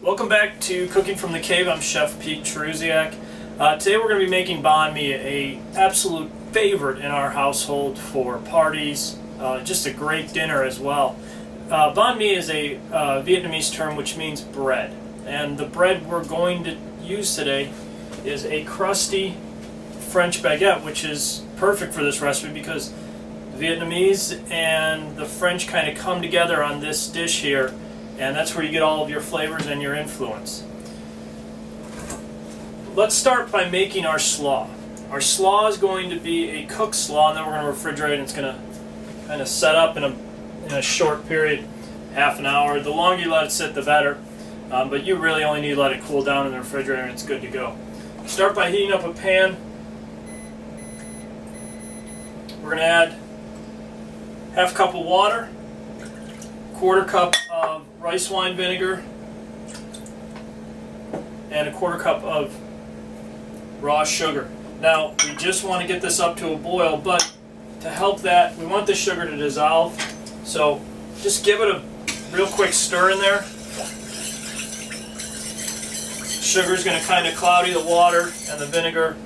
Welcome back to Cooking from the Cave. I'm Chef Pete Cheruziak. Today we're going to be making banh mi, a absolute favorite in our household for parties, just a great dinner as well. Banh mi is a Vietnamese term which means bread, and the bread we're going to use today is a crusty French baguette, which is perfect for this recipe because the Vietnamese and the French kind of come together on this dish here, and that's where you get all of your flavors and your influence. Let's start by making our slaw. Our slaw is going to be a cooked slaw, and then we're going to refrigerate, and it's going to kind of set up in a short period, half an hour. The longer you let it sit, the better, but you really only need to let it cool down in the refrigerator and it's good to go. Start by heating up a pan. We're going to add half cup of water, quarter cup of rice wine vinegar, and a quarter cup of raw sugar. Now, we just want to get this up to a boil, but to help that, we want the sugar to dissolve. So just give it a real quick stir in there. Sugar is going to kind of cloudy the water and the vinegar,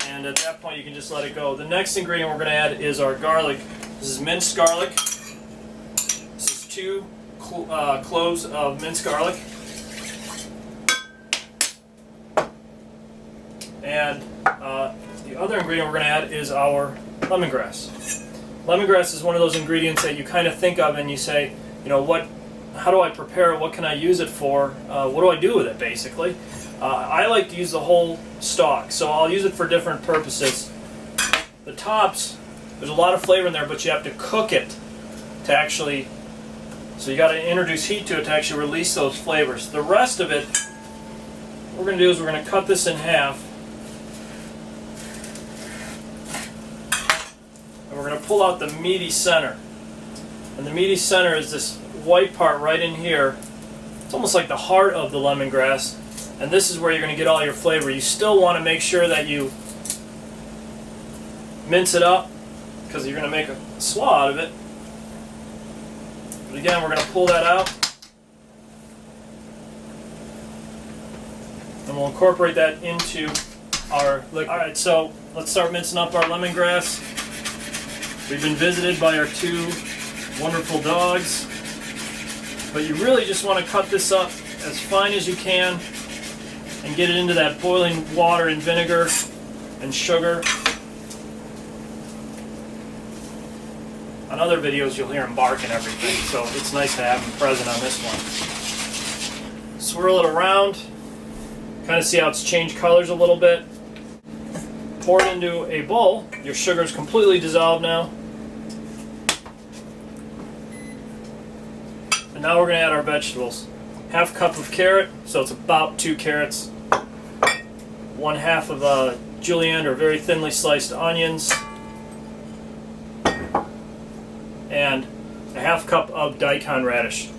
and at that point you can just let it go. The next ingredient we're going to add is our garlic. This is minced garlic. This is 2 cloves of minced garlic. And the other ingredient we're going to add is our lemongrass. Lemongrass is one of those ingredients that you kind of think of and you say, you know, how do I prepare it? What can I use it for? What do I do with it, basically? I like to use the whole stalk, so I'll use it for different purposes. The tops, there's a lot of flavor in there, but you have to cook it to actually, so you got to introduce heat to it to actually release those flavors. The rest of it, what we're going to do is we're going to cut this in half, and we're going to pull out the meaty center. And the meaty center is this white part right in here. It's almost like the heart of the lemongrass, and this is where you're going to get all your flavor. You still want to make sure that you mince it up because you're going to make a slaw out of it. But again, we're going to pull that out, and we'll incorporate that into our liquid. Alright, so let's start mincing up our lemongrass. We've been visited by our 2 wonderful dogs, but you really just want to cut this up as fine as you can and get it into that boiling water and vinegar and sugar. On other videos you'll hear him bark and everything, so it's nice to have him present on this one. Swirl it around, kind of see how it's changed colors a little bit. Pour it into a bowl. Your sugar is completely dissolved now. And now we're going to add our vegetables. Half cup of carrot, so it's about 2 carrots. 1/2 of julienne or very thinly sliced onions. And a half cup of daikon radish.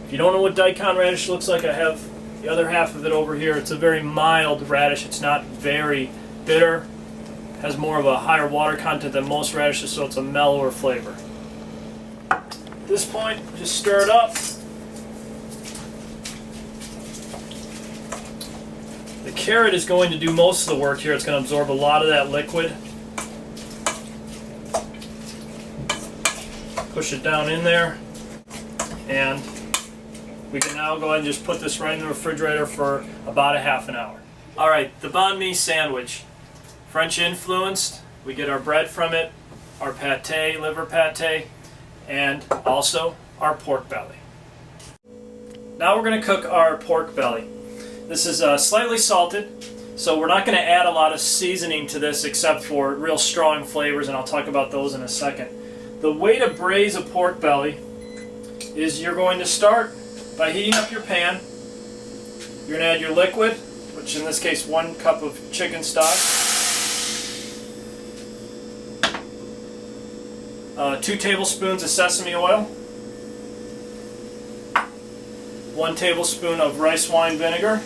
If you don't know what daikon radish looks like, I have the other half of it over here. It's a very mild radish. It's not very bitter. Has more of a higher water content than most radishes, so it's a mellower flavor. At this point, just stir it up. The carrot is going to do most of the work here. It's going to absorb a lot of that liquid. Push it down in there, and we can now go ahead and just put this right in the refrigerator for about a half an hour. Alright, the banh mi sandwich. French influenced. We get our bread from it, our pate, liver pate, and also our pork belly. Now we're going to cook our pork belly. This is slightly salted, so we're not going to add a lot of seasoning to this except for real strong flavors, and I'll talk about those in a second. The way to braise a pork belly is you're going to start by heating up your pan. You're going to add your liquid, which in this case 1 cup of chicken stock, 2 tablespoons of sesame oil, 1 tablespoon of rice wine vinegar,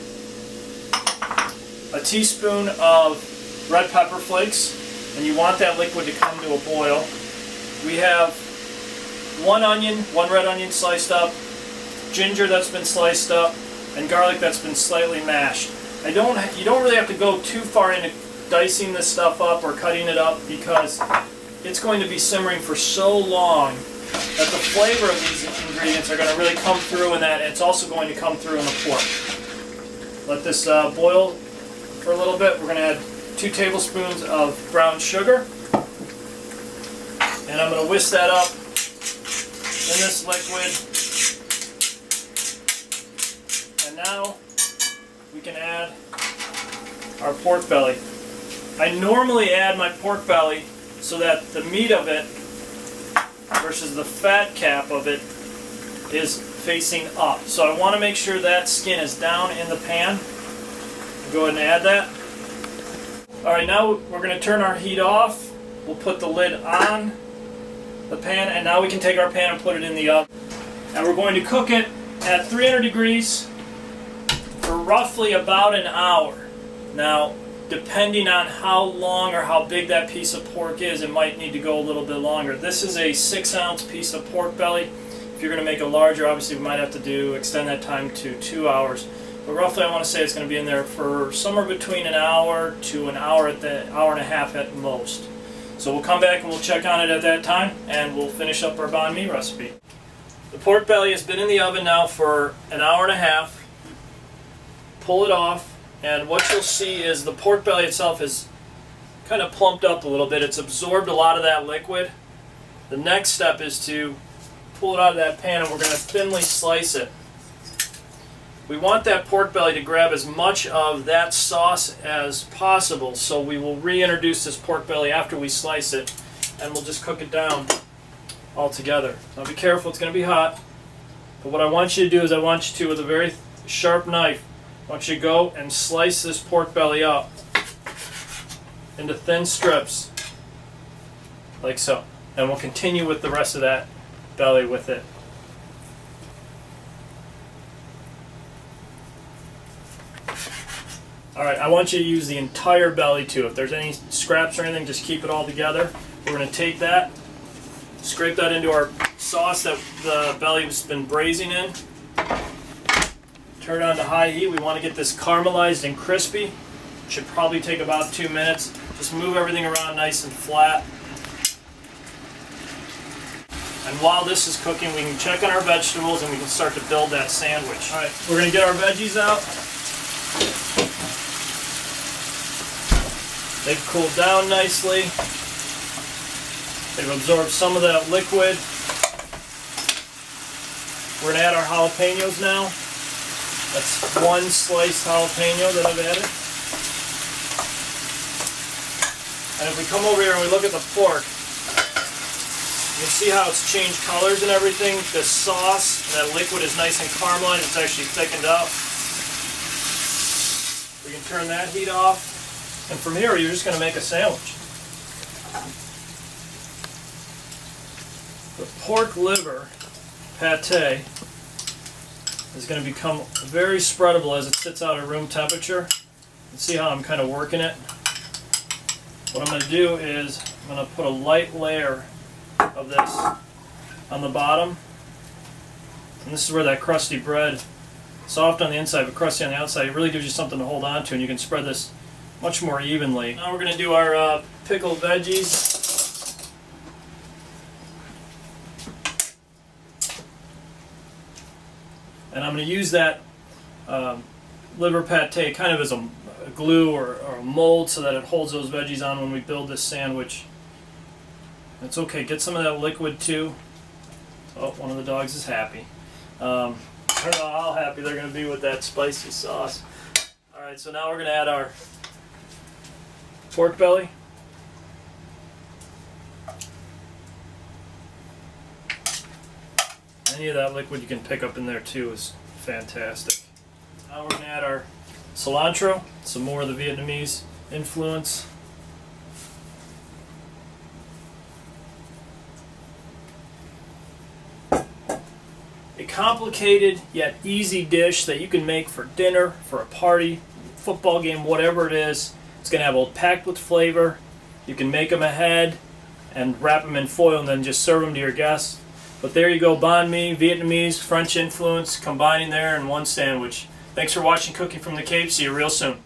a teaspoon of red pepper flakes, and you want that liquid to come to a boil. We have 1 onion, 1 red onion sliced up, ginger that's been sliced up, and garlic that's been slightly mashed. You don't really have to go too far into dicing this stuff up or cutting it up, because it's going to be simmering for so long that the flavor of these ingredients are going to really come through in that. It's also going to come through in the pork. Let this boil for a little bit. We're going to add 2 tablespoons of brown sugar, and I'm going to whisk that up in this liquid. And now we can add our pork belly. I normally add my pork belly so that the meat of it versus the fat cap of it is facing up. So I want to make sure that skin is down in the pan. Go ahead and add that. Alright, now we're going to turn our heat off. We'll put the lid on the pan, and now we can take our pan and put it in the oven. And we're going to cook it at 300 degrees for roughly about an hour. Now, depending on how long or how big that piece of pork is, it might need to go a little bit longer. This is a 6-ounce piece of pork belly. If you're going to make it larger, obviously we might have to extend that time to 2 hours. But roughly I want to say it's going to be in there for somewhere between an hour to an hour, hour and a half at most. So we'll come back and we'll check on it at that time, and we'll finish up our banh mi recipe. The pork belly has been in the oven now for an hour and a half. Pull it off. And what you'll see is the pork belly itself is kind of plumped up a little bit. It's absorbed a lot of that liquid. The next step is to pull it out of that pan, and we're going to thinly slice it. We want that pork belly to grab as much of that sauce as possible, so we will reintroduce this pork belly after we slice it, and we'll just cook it down all together. Now be careful, it's going to be hot. But what I want you to do is I want you to, with a very sharp knife, I want you to go and slice this pork belly up into thin strips, like so. And we'll continue with the rest of that belly with it. Alright, I want you to use the entire belly too. If there's any scraps or anything, just keep it all together. We're going to take that, scrape that into our sauce that the belly's been braising in. Turn it on to high heat. We want to get this caramelized and crispy. It should probably take about 2 minutes. Just move everything around nice and flat. And while this is cooking, we can check on our vegetables and we can start to build that sandwich. Alright, we're going to get our veggies out. They've cooled down nicely. They've absorbed some of that liquid. We're going to add our jalapenos now. That's 1 sliced jalapeno that I've added. And if we come over here and we look at the pork, you can see how it's changed colors and everything. The sauce, that liquid is nice and caramelized. It's actually thickened up. We can turn that heat off. And from here, you're just going to make a sandwich. The pork liver pate is going to become very spreadable as it sits out at room temperature. You see how I'm kind of working it? What I'm going to do is I'm going to put a light layer of this on the bottom. And this is where that crusty bread, soft on the inside but crusty on the outside, it really gives you something to hold on to, and you can spread this much more evenly. Now we're going to do our pickled veggies. And I'm going to use that liver pate kind of as a glue or a mold so that it holds those veggies on when we build this sandwich. It's okay, get some of that liquid too. Oh, one of the dogs is happy. I don't know how happy they're going to be with that spicy sauce. Alright, so now we're going to add our pork belly. Any of that liquid you can pick up in there too is fantastic. Now we're going to add our cilantro, some more of the Vietnamese influence. A complicated yet easy dish that you can make for dinner, for a party, football game, whatever it is. It's going to have all packed with flavor. You can make them ahead and wrap them in foil and then just serve them to your guests. But there you go, banh mi, Vietnamese, French influence, combining there in one sandwich. Thanks for watching Cooking from the Cape. See you real soon.